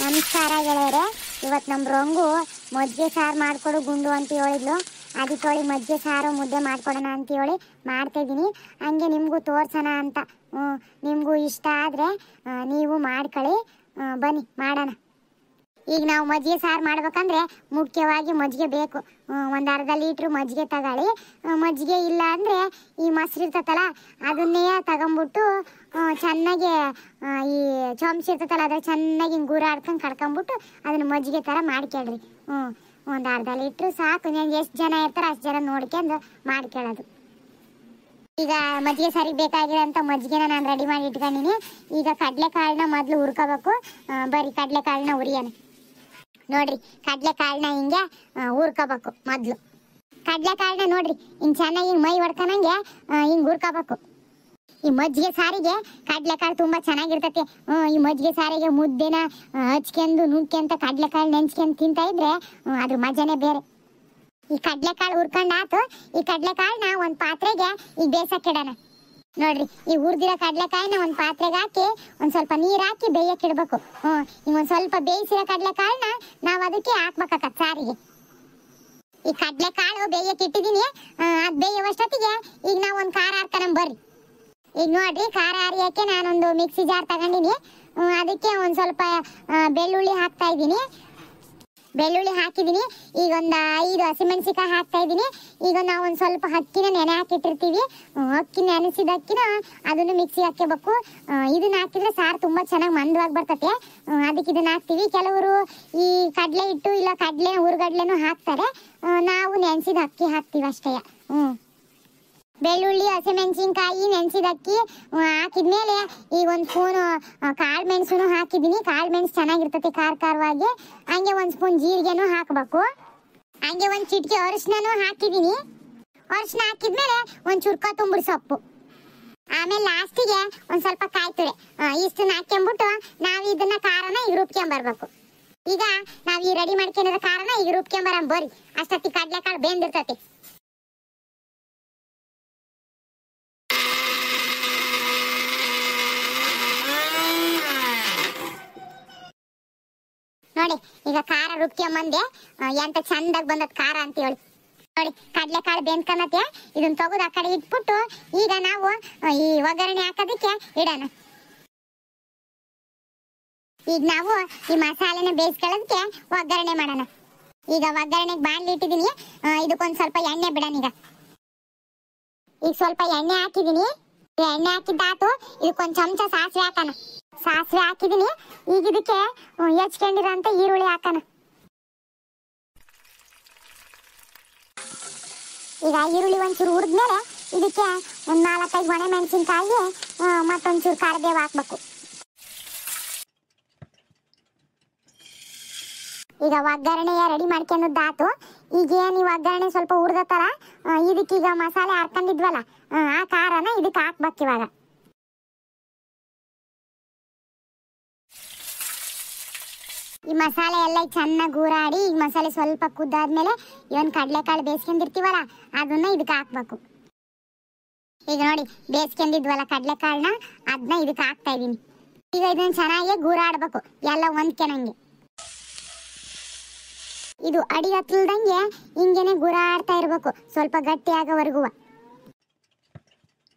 ನಮಸ್ಕಾರ ಗೆಳೆಯರೆ. ಇವತ್ತು ನಮ್ಮ ರಂಗು ಮಜ್ಜಿಗೆ ಸಾರು ಮಾಡಿಕೊಡು ಗುಂಡು ಅಂತ ಹೇಳಿದ್ಲು. ಅದಕ್ಕೆ ಮಜ್ಜಿಗೆ ಸಾರು ಮುದ್ದೆ ಮಾಡ್ಕೊಡೋಣ ಅಂತ ಹೇಳಿ ಮಾಡ್ತಾಯಿದ್ದೀನಿ. ಹಂಗೆ ನಿಮಗೂ ತೋರ್ಸೋಣ ಅಂತ. ನಿಮಗೂ ಇಷ್ಟ ಆದರೆ ನೀವು ಮಾಡ್ಕೊಳ್ಳಿ. ಬನ್ನಿ ಮಾಡೋಣ. ಈಗ ನಾವು ಮಜ್ಜಿಗೆ ಸಾರು ಮಾಡ್ಬೇಕಂದ್ರೆ ಮುಖ್ಯವಾಗಿ ಮಜ್ಜಿಗೆ ಬೇಕು. ಒಂದು ಅರ್ಧ ಲೀಟ್ರ್ ಮಜ್ಜಿಗೆ ತಗೊಳ್ಳಿ. ಮಜ್ಜಿಗೆ ಇಲ್ಲ ಅಂದರೆ ಈ ಮೊಸರು ಇರ್ತೈತಲ್ಲ ಅದನ್ನೇ ತಗೊಂಬಿಟ್ಟು ಚೆನ್ನಾಗಿ ಈ ಚಮಚ ಇರ್ತೈತಲ್ಲ ಅದ್ರ ಚೆನ್ನಾಗಿ ಹಿಂಗೆ ಗೂರಾಡ್ಕೊಂಡು ಕಡ್ಕೊಂಬಿಟ್ಟು ಅದನ್ನು ಮಜ್ಜಿಗೆ ಥರ ಮಾಡ್ಕೊಳ್ರಿ. ಒಂದು ಅರ್ಧ ಲೀಟ್ರ್ ಸಾಕು. ನಾನು ಎಷ್ಟು ಜನ ಇರ್ತಾರೆ ಅಷ್ಟು ಜನ ನೋಡ್ಕೊಂಡು ಮಾಡ್ಕೊಳ್ಳೋದು. ಈಗ ಮಜ್ಜಿಗೆ ಸಾರಿಗೆ ಬೇಕಾಗಿರೋಂಥ ಮಜ್ಜಿಗೆನ ನಾನು ರೆಡಿ ಮಾಡಿ ಇಟ್ಕೊಂಡಿನಿ. ಈಗ ಕಡಲೆಕಾಳನ್ನ ಮೊದಲು ಹುರ್ಕೋಬೇಕು. ಬರೀ ಕಡಲೆಕಾಳನ್ನ ಹುರಿಯೋಣ. ನೋಡ್ರಿ, ಕಡಲೆಕಾಳನ್ನ ಹಿಂಗೆ ಹುರ್ಕೋಬೇಕು. ಮೊದಲು ಕಡಲೆಕಾಳನ್ನ ನೋಡ್ರಿ ಹಿಂಗೆ ಚೆನ್ನಾಗಿ ಮೈ ಹೊಡ್ಕೊಂಡಂಗೆ ಹಿಂಗೆ ಹುರ್ಕೋಬೇಕು. ಈ ಮಜ್ಜಿಗೆ ಸಾರಿಗೆ ಕಡಲೆಕಾಳು ತುಂಬ ಚೆನ್ನಾಗಿರ್ತೈತೆ. ಈ ಮಜ್ಜಿಗೆ ಸಾರಿಗೆ ಮುದ್ದೆನ ಹಚ್ಕೊಂಡು ನುಗ್ಗೆಂತ ಕಡಲೆಕಾಳು ನೆಂಚ್ಕೊಂಡು ತಿಂತಾ ಇದ್ರೆ ಅದ್ರ ಮಜಾನೇ ಬೇರೆ. ಈ ಕಡಲೆಕಾಳು ಹುರ್ಕೊಂಡು ಆತು. ಈ ಕಡಲೆಕಾಳನ್ನ ಒಂದು ಪಾತ್ರೆಗೆ ಈಗ ಬೇಯಿಸಕ್ಕಿಡೋಣ. ನೋಡ್ರಿ, ಈ ಹುರಿದಿರೋ ಕಡಲೆಕಾಯಿನ ಒಂದು ಪಾತ್ರೆಗೆ ಹಾಕಿ ಒಂದು ಸ್ವಲ್ಪ ನೀರು ಹಾಕಿ ಬೇಯಕ್ಕೆ ಇಡಬೇಕು. ಈಗ ಒಂದು ಸ್ವಲ್ಪ ಬೇಯಿಸಿರೋ ಕಡಲೆಕಾಳನ್ನ ನಾವು ಅದಕ್ಕೆ ಹಾಕ್ಬೇಕಾಗತ್ತೆ ಸಾರಿಗೆ. ಈ ಕಡಲೆಕಾಳು ಬೇಯಕ್ಕೆ ಇಟ್ಟಿದ್ದೀನಿ. ಅದು ಬೇಯುವಷ್ಟೊತ್ತಿಗೆ ಈಗ ನಾವು ಒಂದು ಖಾರ ಹಾಕ್ತಾನ ಬರ್ರಿ. ಈಗ ನೋಡ್ರಿ, ಖಾರ ಅರಿಯೋಕ್ಕೆ ನಾನೊಂದು ಮಿಕ್ಸಿ ಜಾರ್ ತಗೊಂಡಿನಿ. ಅದಕ್ಕೆ ಒಂದು ಸ್ವಲ್ಪ ಬೆಳ್ಳುಳ್ಳಿ ಹಾಕ್ತಾ ಇದ್ದೀನಿ. ಬೆಳ್ಳುಳ್ಳಿ ಹಾಕಿದ್ದೀನಿ. ಈಗ ಒಂದು 5 ಹಸಿಮೆಣಸಿಕಾಯಿ ಹಾಕ್ತಾ ಇದ್ದೀನಿ. ಈಗ ನಾವು ಒಂದು ಸ್ವಲ್ಪ ಅಕ್ಕಿನ ನೆನೆ ಹಾಕಿಟ್ಟಿರ್ತೀವಿ. ಅಕ್ಕಿ ನೆನೆಸಿದ ಅಕ್ಕಿನ ಅದನ್ನು ಮಿಕ್ಸಿಗೆ ಹಾಕಬೇಕು. ಇದನ್ನ ಹಾಕಿದ್ರೆ ಸಾರು ತುಂಬ ಚೆನ್ನಾಗಿ ಮಂದವಾಗಿ ಬರ್ತತೆ. ಅದಕ್ಕೆ ಇದನ್ನ ಹಾಕ್ತೀವಿ. ಕೆಲವರು ಈ ಕಡಲೆ ಹಿಟ್ಟು ಇಲ್ಲ ಕಡಲೆ ಹುರ್ಗಡ್ಲೆನೂ ಹಾಕ್ತಾರೆ. ನಾವು ನೆನೆಸಿದ ಅಕ್ಕಿ ಹಾಕ್ತೀವಿ ಅಷ್ಟೇ. ಬೆಳ್ಳುಳ್ಳಿ ಹಸಿಮೆಣಸಿನ್ಕಾಯಿ ನೆನೆಸಿದ ಅಕ್ಕಿ ಹಾಕಿದ್ಮೇಲೆ ಈಗ ಒಂದು ಸ್ಪೂನು ಕಾಳು ಮೆಣಸು ಹಾಕಿದ್ದೀನಿ. ಕಾಳು ಮೆಣಸು ಚೆನ್ನಾಗಿರ್ತೈತಿ ಖಾರವಾಗಿ. ಹಂಗೆ ಒಂದು ಸ್ಪೂನ್ ಜೀರಿಗೆನೂ ಹಾಕಬೇಕು. ಹಂಗೆ ಒಂದು ಚಿಟಿಕೆ ಅರಿಶಿನೂ ಹಾಕಿದ್ದೀನಿ. ಅರಿಶಿನ ಹಾಕಿದ್ಮೇಲೆ ಒಂದು ಚುರ್ಕ ತುಂಬಿಡಿ ಸೊಪ್ಪು. ಆಮೇಲೆ ಲಾಸ್ಟಿಗೆ ಒಂದು ಸ್ವಲ್ಪ ಕಾಯಿ ತುರಿ ಇಷ್ಟನ್ನ ಹಾಕ್ಕೊಂಬಿಟ್ಟು ನಾವು ಇದನ್ನ ಖಾರನ ಈಗ ರುಬ್ಕೊಂಬರ್ಬೇಕು. ಈಗ ನಾವು ಈ ರೆಡಿ ಮಾಡ್ಕೊಂಡಿರೋ ಖಾರನ ಈಗ ರುಬ್ಕೊಂಬರ ಬರ್ರಿ. ಅಷ್ಟೊತ್ತಿ ಕಡಲೆಕಾಳು ಬೆಂದಿರ್ತೈತಿ. ನೋಡಿ, ಈಗ ಖಾರ ರುಬ್ಕೊಂಬಂದೆ. ಎಂತ ಚಂದಾಗಿ ಬಂದದ ಖಾರ ಅಂತ ಹೇಳಿ. ನೋಡಿ, ಕಡಲೆಕಾಳು ಬೆಂದ್ಕೊಂಡತೆ. ಇದನ್ನ ತೆಗೆದು ಆ ಕಡೆ ಇಟ್ಬಿಟ್ಟು ಈಗ ನಾವು ಈ ಒಗ್ಗರಣೆ ಹಾಕೋದಕ್ಕೆ ಇಡೋಣ. ಈಗ ನಾವು ಈ ಮಸಾಲೆನ ಬೇಯಿಸ್ಕೊಳ್ಳೋದಕ್ಕೆ ಒಗ್ಗರಣೆ ಮಾಡೋಣ. ಈಗ ಒಗ್ಗರಣೆಗೆ ಬಾಣಲಿ ಇಟ್ಟಿದ್ದೀನಿ. ಇದಕ್ಕೊಂದು ಸ್ವಲ್ಪ ಎಣ್ಣೆ ಬಿಡೋಣ. ಈಗ ಸ್ವಲ್ಪ ಎಣ್ಣೆ ಹಾಕಿದ್ದೀನಿ. ಎಣ್ಣೆ ಹಾಕಿದ್ದಾತು. ಇದಕ್ಕೊಂದು ಚಮಚ ಸಾಸಿವೆ ಹಾಕೋಣ. ಸಾಸಿವೆ ಹಾಕಿದ್ದೀನಿ. ಈಗ ಇದಕ್ಕೆ ಹೆಚ್ಕೊಂಡಿರೋಂಥ ಈರುಳ್ಳಿ ಹಾಕೋಣ. ಈಗ ಈರುಳ್ಳಿ ಒಂಚೂರು ಹುರಿದ್ಮೇಲೆ ಇದಕ್ಕೆ ಒಂದು 4-5 ಒಣ ಮೆಣಸಿನ್ಕಾಯಿ ಮತ್ತೊಂಚೂರು ಕರಿಬೇವು ಹಾಕ್ಬೇಕು. ಈಗ ಒಗ್ಗರಣೆ ರೆಡಿ ಮಾಡ್ಕೊಂಡದ್ದಾತು. ಈಗ ಏನು ಈ ಒಗ್ಗರಣೆ ಸ್ವಲ್ಪ ಹುರಿದತ್ತಲ್ಲ, ಇದಕ್ಕೀಗ ಮಸಾಲೆ ಹಾಕೊಂಡಿದ್ವಲ್ಲ ಆ ಖಾರನ ಇದಕ್ಕೆ ಹಾಕ್ಬೇಕು. ಇವಾಗ ಈ ಮಸಾಲೆ ಎಲ್ಲ ಚೆನ್ನಾಗಿ ಗೂರಾಡಿ ಈಗ ಮಸಾಲೆ ಸ್ವಲ್ಪ ಕುದ್ದಾದ್ಮೇಲೆ ಏನು ಕಡಲೆಕಾಳು ಬೇಯಿಸ್ಕೊಂಡಿರ್ತೀವಲ್ಲ ಅದನ್ನ ಇದಕ್ಕೆ ಹಾಕ್ಬೇಕು. ಈಗ ನೋಡಿ, ಬೇಯಿಸ್ಕೊಂಡಿದ್ವಲ್ಲ ಕಡಲೆಕಾಳನ್ನ ಅದನ್ನ ಇದಕ್ಕೆ ಹಾಕ್ತಾ ಇದ್ದೀನಿ. ಈಗ ಇದನ್ನ ಚೆನ್ನಾಗಿ ಗೂರಾಡ್ಬೇಕು ಎಲ್ಲ ಹೊಂದ್ಕೆನಂಗೆ. ಇದು ಅಡಿ ಹತ್ತಲ್ದಂಗೆ ಹಿಂಗೇನೆ ಗೂರಾಡ್ತಾ ಇರ್ಬೇಕು ಸ್ವಲ್ಪ ಗಟ್ಟಿ ಆಗೋವರೆಗೂ.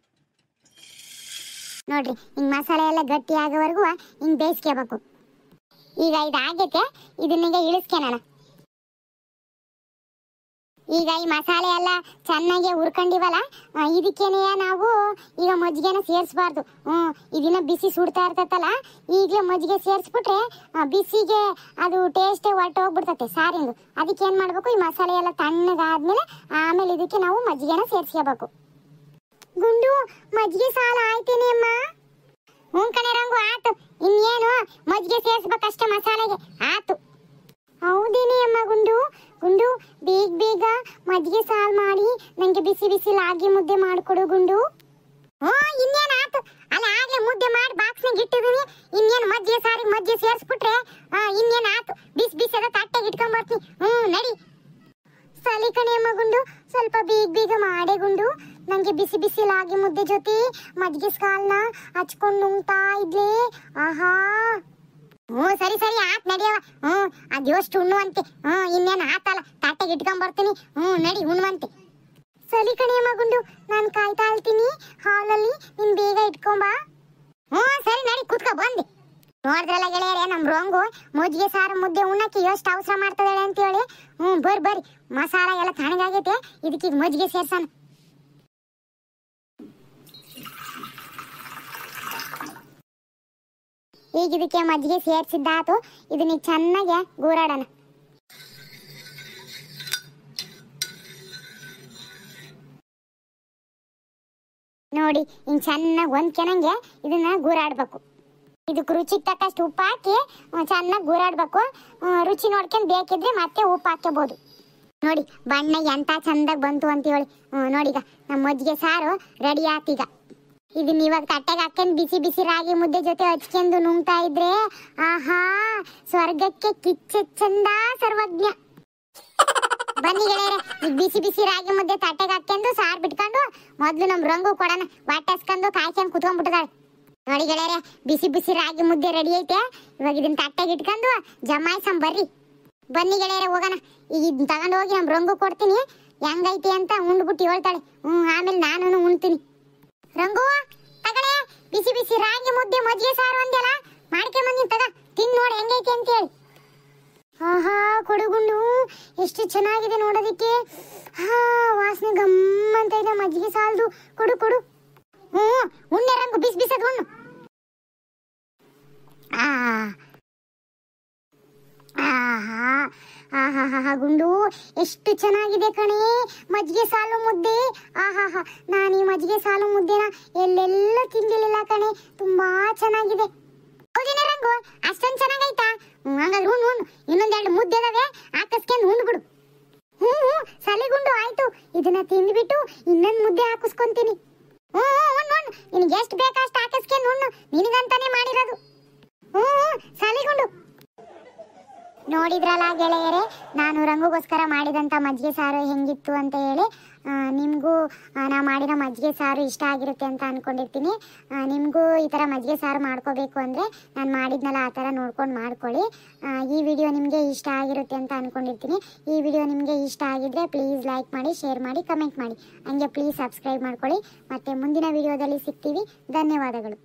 ನೋಡ್ರಿ, ಹಿಂಗ್ ಮಸಾಲೆ ಎಲ್ಲ ಗಟ್ಟಿ ಆಗೋವರೆಗೂ ಹಿಂಗ್ ಬೇಯಿಸ್ಕೋಬೇಕು. ಈಗ ಇದಾಗೈತೆ, ಇದನ್ನ ಇಳಿಸ್ಕೊಳ್ಳೋಣ. ಈಗ ಈ ಮಸಾಲೆ ಎಲ್ಲ ಚೆನ್ನಾಗಿ ಹುರ್ಕೊಂಡಿವಲ್ಲ, ಇದಕ್ಕೇನೆ ನಾವು ಈಗ ಮಜ್ಜಿಗೆನ ಸೇರಿಸಬಾರ್ದು. ಇದನ್ನ ಬಿಸಿ ಸುಡ್ತಾ ಇರ್ತೈತಲ್ಲ, ಈಗಲೇ ಮಜ್ಜಿಗೆ ಸೇರಿಸ್ಬಿಟ್ರೆ ಬಿಸಿಗೆ ಅದು ಟೇಸ್ಟೇ ಹೊರಟೋಗ್ಬಿಡ್ತೈತೆ ಸಾರಿಂದು. ಅದಕ್ಕೆ ಏನು ಮಾಡಬೇಕು, ಈ ಮಸಾಲೆ ಎಲ್ಲ ತಣ್ಣಗಾದ್ಮೇಲೆ ಆಮೇಲೆ ಇದಕ್ಕೆ ನಾವು ಮಜ್ಜಿಗೆನ ಸೇರಿಸ್ಕೋಬೇಕು. ಗುಂಡು, ಮಜ್ಜಿಗೆ ಸಾಲ ಆಯ್ತೇನೆ ಅಮ್ಮ? ಹ್ಞೂ ಕಣೆ ರಂಗು, ಆತು. ಇನ್ನೇನು ಮಜ್ಜಿಗೆ ಸೇರಿಸ್ಬೇಕಷ್ಟೇ ಮಸಾಲೆಗೆ. ಆತು. ಹೌದೇನೆ ಅಮ್ಮ ಗುಂಡು? ಗುಂಡು, ಬೇಗ ಬೇಗ ಮಜ್ಜಿಗೆ ಸಾರು ಮಾಡಿ ನಂಗೆ ಬಿಸಿ ಬಿಸಿ ಲಾಗಿ ಮುದ್ದೆ ಮಾಡಿಕೊಡು ಗುಂಡು. ಇನ್ನೇನು ಆತು. ಅಲ್ಲ, ಆಗ್ಲೇ ಮುದ್ದೆ ಮಾಡಿ ಬಾಕ್ಸ್ನಾಗ ಇಟ್ಟಿದ್ದೀನಿ. ಇನ್ನೇನು ಮಜ್ಜಿಗೆ ಸಾರಿಗೆ ಮಜ್ಜಿಗೆ ಸೇರಿಸ್ಬಿಟ್ರೆ ಇನ್ನೇನು ಆತು. ಬಿಸಿ ಬಿಸಿ ಅದ ತಟ್ಟೆಗೆ ಇಟ್ಕೊಂಡ್ಬರ್ತೀನಿ. ನಡಿ. ಸಲಿ ಕಣೆ ಅಮ್ಮ ಗುಂಡು, ಸ್ವಲ್ಪ ಬೇಗ ಬೇಗ ಮಾಡೇ ಗುಂಡು. ನಂಗೆ ಬಿಸಿ ಬಿಸಿ ಲಾಗಿ ಮುದ್ದೆ ಜೊತೆ ಮಜ್ಜಿಗೆ ಸಾಲನ್ನ ಹಚ್ಕೊಂಡು ನುಂಗ್ತಾ ಇದ್ಲೇ. ಆಹಾ. ಹ್ಞೂ ಸರಿ ಸರಿ ಆತ್ ನಡಿಯವ. ಅದು ಎಷ್ಟು ಉಣ್ಣುವಂತೆ. ಇನ್ನೇನು ಆತಲ್ಲ, ತಾಟೆಗೆ ಇಟ್ಕೊಂಬರ್ತೀನಿ. ನಡಿ ಉಣ್ಣುವಂತೆ. ಸರಿ ಕಣಿಯಮ್ಮ ಗುಂಡು, ನಾನು ಕಾಯ್ತಾ ಇರ್ತೀನಿ ಹಾಲಲ್ಲಿ, ನೀನು ಬೇಗ ಇಟ್ಕೊಂಬಾ. ಸರಿ ನಡಿ ಕೂತ್ಕೊ ಬಂದೆ. ನೋಡಿದ್ರಲ್ಲ ಗೆಳೆಯರೇ, ನಮ್ಮ ರೋಂಗು ಮಜ್ಜಿಗೆ ಸಾರು ಮುದ್ದೆ ಉಣ್ಣಕ್ಕೆ ಎಷ್ಟು ಅವಸರ ಮಾಡ್ತದಾಳೆ ಅಂತ ಹೇಳಿ. ಬರ್ರಿ ಮಸಾಲ ಎಲ್ಲ ತಣ್ಣಗಾಗೈತೆ, ಇದಕ್ಕೆ ಮಜ್ಜಿಗೆ ಸೇರ್ಸೋಣ. ಈಗ ಇದಕ್ಕೆ ಮಜ್ಜಿಗೆ ಸೇರಿಸಿದ್ದಾತು, ಇದನ್ನ ಚೆನ್ನಾಗಿ ಗೂರಾಡೋಣ. ನೋಡಿ ಹಿಂಗೆ ಚೆನ್ನಾಗಿ ಹೊಂದ್ಕೆನಂಗೆ ಇದನ್ನ ಗೂರಾಡ್ಬೇಕು. ಇದಕ್ಕೆ ರುಚಿಗೆ ತಕ್ಕಷ್ಟು ಉಪ್ಪು ಹಾಕಿ ಚೆನ್ನಾಗಿ ಗೂರಾಡ್ಬೇಕು. ರುಚಿ ನೋಡ್ಕೊಂಡು ಬೇಕಿದ್ರೆ ಮತ್ತೆ ಉಪ್ಪು ಹಾಕ್ಕೋಬಹುದು. ನೋಡಿ ಬಣ್ಣ ಎಂತ ಚಂದಾಗಿ ಬಂತು ಅಂತ ಹೇಳಿ. ನೋಡಿ ಈಗ ನಮ್ಮ ಮಜ್ಜಿಗೆ ಸಾರು ರೆಡಿ ಆತೀಗ. ಇದನ್ನ ಇವಾಗ ತಟ್ಟೆಗೆ ಹಾಕೊಂಡು ಬಿಸಿ ಬಿಸಿ ರಾಗಿ ಮುದ್ದೆ ಜೊತೆ ಹಚ್ಕೊಂಡು ನುಂಗ್ತಾ ಇದ್ರೆ ಆಹಾ, ಸ್ವರ್ಗಕ್ಕೆ ಕಿಚ್ಚ ಚಂದ ಸರ್ವಜ್ಞ. ಬನ್ನಿ ಗೆಳೆಯರೆ, ಈಗ ಬಿಸಿ ಬಿಸಿ ರಾಗಿ ಮುದ್ದೆ ತಟ್ಟೆಗೆ ಹಾಕೊಂಡು ಸಾರು ಬಿಟ್ಕೊಂಡು ಮೊದ್ಲು ನಮ್ಮ ರಂಗು ಕೊಡೋಣ. ವಾಟಸ್ಕೊಂಡು ಕಾಯ್ಕೊಂಡು ಕುತ್ಕೊಂಡ್ಬಿಟ್ಟಿದಾಳೆ. ನೋಡಿ ಗೆಳೆಯರೆ, ಬಿಸಿ ಬಿಸಿ ರಾಗಿ ಮುದ್ದೆ ರೆಡಿ ಐತೆ. ಇವಾಗ ಇದನ್ನ ತಟ್ಟೆಗೆ ಇಟ್ಕೊಂಡು ಜಮಾಯಿಸಂ ಬರ್ರಿ. ಬನ್ನಿ ಗೆಳೆಯರೆ ಹೋಗೋಣ. ಈಗ ಇದನ್ನ ತಗೊಂಡು ಹೋಗಿ ನಮ್ಮ ರಂಗು ಕೊಡ್ತೀನಿ, ಹೆಂಗೈತೆ ಅಂತ ಉಂಡ್ಬಿಟ್ಟು ಹೇಳ್ತಾಳೆ. ಆಮೇಲೆ ನಾನು ಉಣ್ತೀನಿ. ರಂಗು ತಗಳೆ, ಬಿಸಿ ಬಿಸಿ ರಾಗಿ ಮುದ್ದೆ ಮಜ್ಜಿಗೆ ಸಾರು ಅಂದೆಲ್ಲ ಮಾಡ್ಕೊಂಬಂದಿನಿ, ತಗ ತಿನ್ ನೋಡಿ ಹೆಂಗೈತೆ ಅಂತ ಹೇಳಿ. ಆಹಾ ಕೊಡುಗುಂಡು, ಎಷ್ಟು ಚೆನ್ನಾಗಿದೆ ನೋಡೋದಿಕ್ಕೆ. ವಾಸನೆ ಗಮ್ಮಂತ ಇದೆ. ಮಜ್ಜಿಗೆ ಸಾಲದು, ಕೊಡು ಕೊಡು. ಉಣ್ಣೆ ರಂಗು, ಬಿಸಿ ಬಿಸದ್ ಉಣ್ಣು. ಆಹಾ ಗುಂಡು, ಎಷ್ಟು ಚೆನ್ನಾಗಿದೆ ಕಣೆ ಮಜ್ಜಿಗೆ ಸಾಲು ಮುದ್ದೆ. ಆಹಾಹಾ, ನಾನು ಈ ಮಜ್ಜಿಗೆ ಸಾಲು ಮುದ್ದೆನ ಎಲ್ಲೆಲ್ಲ ತಿಂದಿರಲಿಲ್ಲ ಕಣೆ, ತುಂಬಾ ಚೆನ್ನಾಗಿದೆ. ಹೌದೇನೆ ರಂಗು, ಅಷ್ಟೊಂದು ಚೆನ್ನಾಗೈತಾ? ಹಂಗಾದ್ರೆ ಉಣ್ಣು ಉಣ್ಣು, ಇನ್ನೊಂದೆರಡು ಮುದ್ದೆ ಅದಾವೆ, ಹಾಕಿಸ್ಕೊಂಡು ಉಂಡ್ಬಿಡು. ಸಲಿಗುಂಡು ಆಯ್ತು. ಇದನ್ನ ತಿಂದ್ಬಿಟ್ಟು ಇನ್ನೊಂದು ಮುದ್ದೆ ಹಾಕಿಸ್ಕೊಂತೀನಿ. ಉಣ್ಣು ಉಣ್ಣು, ನಿನಗೆ ಎಷ್ಟು ಬೇಕಾ ಅಷ್ಟು ಹಾಕಿಸ್ಕೊಂಡು ಉಣ್ಣು, ನಿನಗಂತಾನೆ ಮಾಡಿರೋದು. ಸಲಿಗುಂಡು. ನೋಡಿದ್ರಲ್ಲ ಗೆಳೆಯರೇ, ನಾನು ರಂಗುಗೋಸ್ಕರ ಮಾಡಿದಂಥ ಮಜ್ಜಿಗೆ ಸಾರು ಹೆಂಗಿತ್ತು ಅಂತ ಹೇಳಿ. ನಿಮಗೂ ನಾ ಮಾಡಿರೋ ಮಜ್ಜಿಗೆ ಸಾರು ಇಷ್ಟ ಆಗಿರುತ್ತೆ ಅಂತ ಅಂದ್ಕೊಂಡಿರ್ತೀನಿ. ನಿಮಗೂ ಈ ಥರ ಮಜ್ಜಿಗೆ ಸಾರು ಮಾಡ್ಕೋಬೇಕು ಅಂದರೆ ನಾನು ಮಾಡಿದ್ನಲ್ಲ ಆ ಥರ ನೋಡ್ಕೊಂಡು ಮಾಡ್ಕೊಳ್ಳಿ. ಈ ವಿಡಿಯೋ ನಿಮಗೆ ಇಷ್ಟ ಆಗಿರುತ್ತೆ ಅಂತ ಅಂದ್ಕೊಂಡಿರ್ತೀನಿ. ಈ ವಿಡಿಯೋ ನಿಮಗೆ ಇಷ್ಟ ಆಗಿದ್ದರೆ ಪ್ಲೀಸ್ ಲೈಕ್ ಮಾಡಿ, ಶೇರ್ ಮಾಡಿ, ಕಮೆಂಟ್ ಮಾಡಿ. ಹಂಗೆ ಪ್ಲೀಸ್ ಸಬ್ಸ್ಕ್ರೈಬ್ ಮಾಡ್ಕೊಳ್ಳಿ. ಮತ್ತು ಮುಂದಿನ ವಿಡಿಯೋದಲ್ಲಿ ಸಿಗ್ತೀವಿ. ಧನ್ಯವಾದಗಳು.